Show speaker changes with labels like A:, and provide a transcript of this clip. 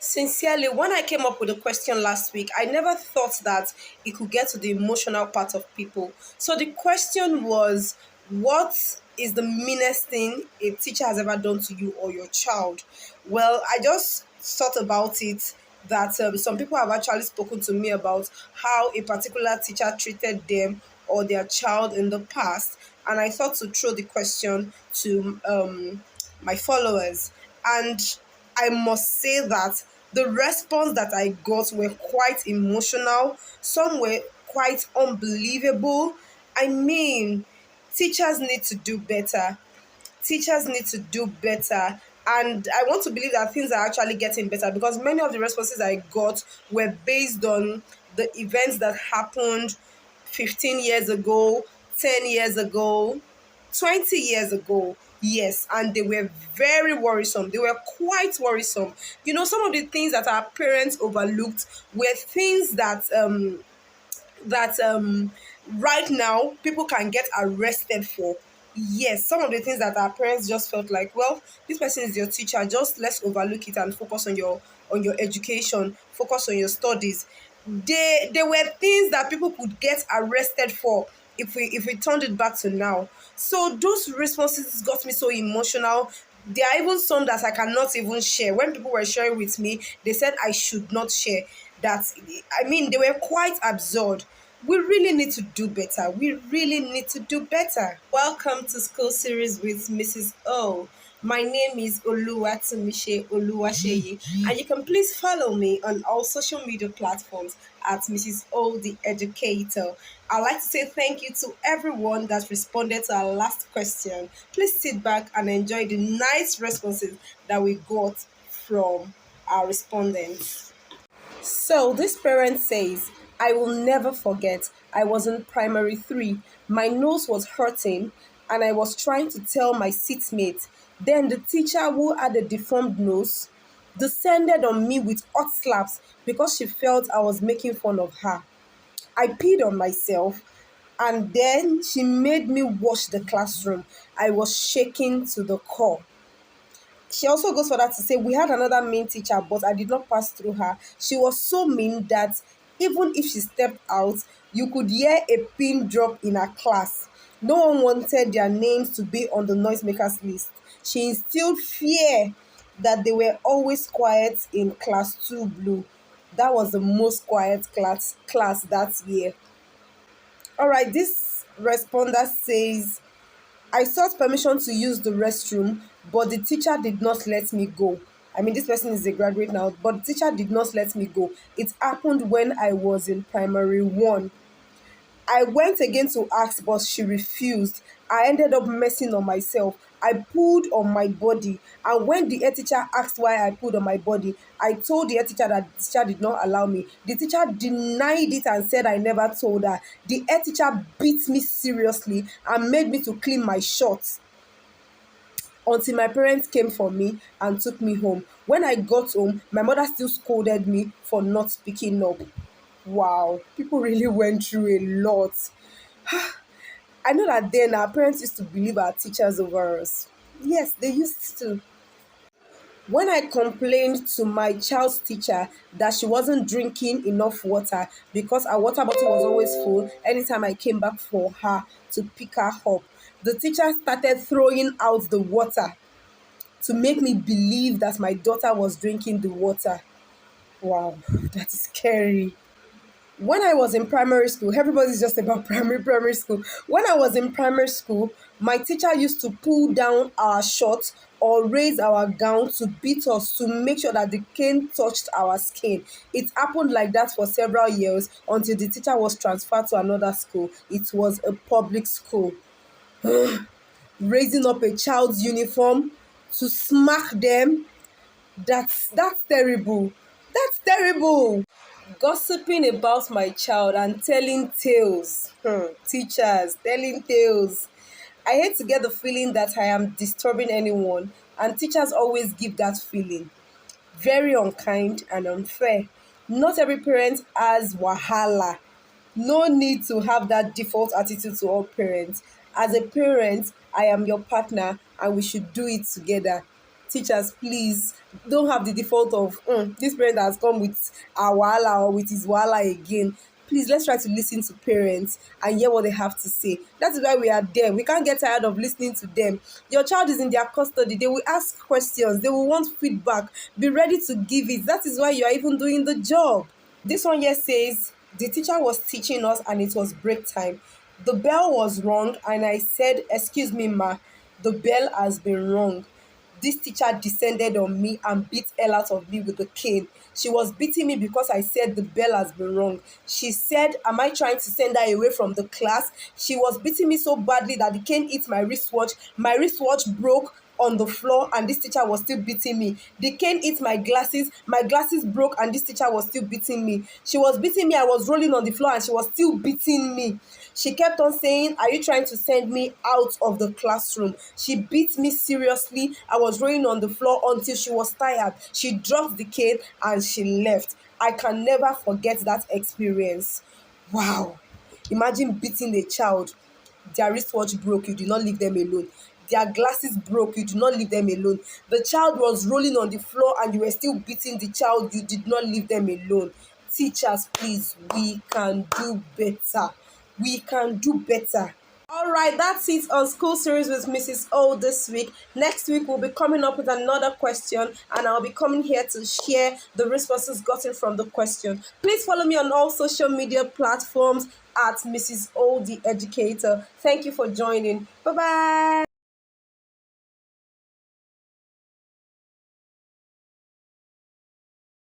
A: Sincerely, when I came up with the question last week, I never thought that it could get to the emotional part of people. So the question was, what is the meanest thing a teacher has ever done to you or your child? Well, I just thought about it that some people have actually spoken to me about how a particular teacher treated them or their child in the past. And I thought to throw the question to my followers. And I must say that the response that I got were quite emotional. Some were quite unbelievable. I mean, teachers need to do better. Teachers need to do better. And I want to believe that things are actually getting better because many of the responses I got were based on the events that happened 15 years ago, 10 years ago, 20 years ago. Yes, and they were very worrisome. They were quite worrisome. You know, some of the things that our parents overlooked were things that right now people can get arrested for. Yes, some of the things that our parents just felt like, well, this person is your teacher, just let's overlook it and focus on your education, focus on your studies. They were things that people could get arrested for if we turned it back to now. So those responses got me so emotional. There are even some that I cannot even share. When people were sharing with me, they said I should not share. That, I mean, they were quite absurd. We really need to do better. We really need to do better. Welcome to School Series with Mrs. O. My name is Oluwatumise Oluwaseyi, and you can please follow me on all social media platforms at Mrs. O the Educator. I'd like to say thank you to everyone that responded to our last question. Please sit back and enjoy the nice responses that we got from our respondents. So this parent says, I will never forget. I was in primary three. My nose was hurting and I was trying to tell my seatmate. Then the teacher, who had a deformed nose, descended on me with hot slaps because she felt I was making fun of her. I peed on myself and then she made me wash the classroom. I was shaking to the core. She also goes further to say, we had another mean teacher, but I did not pass through her. She was so mean that even if she stepped out, you could hear a pin drop in her class. No one wanted their names to be on the noisemakers list. She instilled fear that they were always quiet in class 2 blue. That was the most quiet class that year. All right, this responder says, I sought permission to use the restroom, but the teacher did not let me go. I mean, this person is a graduate now, but the teacher did not let me go. It happened when I was in primary one. I went again to ask, but she refused. I ended up messing on myself. I pulled on my body, and when the head teacher asked why I pulled on my body, I told the head teacher that the teacher did not allow me. The teacher denied it and said I never told her. The head teacher beat me seriously and made me to clean my shorts until my parents came for me and took me home. When I got home, my mother still scolded me for not speaking up. Wow, people really went through a lot. I know that then our parents used to believe our teachers over us. Yes, they used to. When I complained to my child's teacher that she wasn't drinking enough water because her water bottle was always full anytime I came back for her to pick her up, the teacher started throwing out the water to make me believe that my daughter was drinking the water. Wow, that is scary. When I was in primary school, everybody's just about primary school. When I was in primary school, my teacher used to pull down our shorts or raise our gown to beat us to make sure that the cane touched our skin. It happened like that for several years until the teacher was transferred to another school. It was a public school. Raising up a child's uniform to smack them, that's terrible. That's terrible. Gossiping about my child and telling tales. Teachers telling tales. I hate to get the feeling that I am disturbing anyone, and teachers always give that feeling. Very unkind and unfair. Not every parent has wahala. No need to have that default attitude to all parents. As a parent, I am your partner and we should do it together. Teachers, please don't have the default of this parent has come with our wahala or with his wahala again. Please, let's try to listen to parents and hear what they have to say. That is why we are there. We can't get tired of listening to them. Your child is in their custody. They will ask questions. They will want feedback. Be ready to give it. That is why you are even doing the job. This one here says the teacher was teaching us and it was break time. The bell was wrong and I said, "Excuse me, ma, the bell has been rung." This teacher descended on me and beat hell out of me with a cane. She was beating me because I said the bell has been rung. She said, "Am I trying to send her away from the class?" She was beating me so badly that the cane hit my wristwatch. My wristwatch broke on the floor and this teacher was still beating me. The cane hit my glasses broke and this teacher was still beating me. She was beating me, I was rolling on the floor and she was still beating me. She kept on saying, "Are you trying to send me out of the classroom?" She beat me seriously. I was rolling on the floor until she was tired. She dropped the cane and she left. I can never forget that experience. Wow. Imagine beating a child. Their wristwatch broke, you did not leave them alone. Their glasses broke, you did not leave them alone. The child was rolling on the floor and you were still beating the child, you did not leave them alone. Teachers, please, we can do better. We can do better. All right, that's it on School Series with Mrs. O this week. Next week, we'll be coming up with another question, and I'll be coming here to share the responses gotten from the question. Please follow me on all social media platforms at Mrs. O the Educator. Thank you for joining. Bye bye.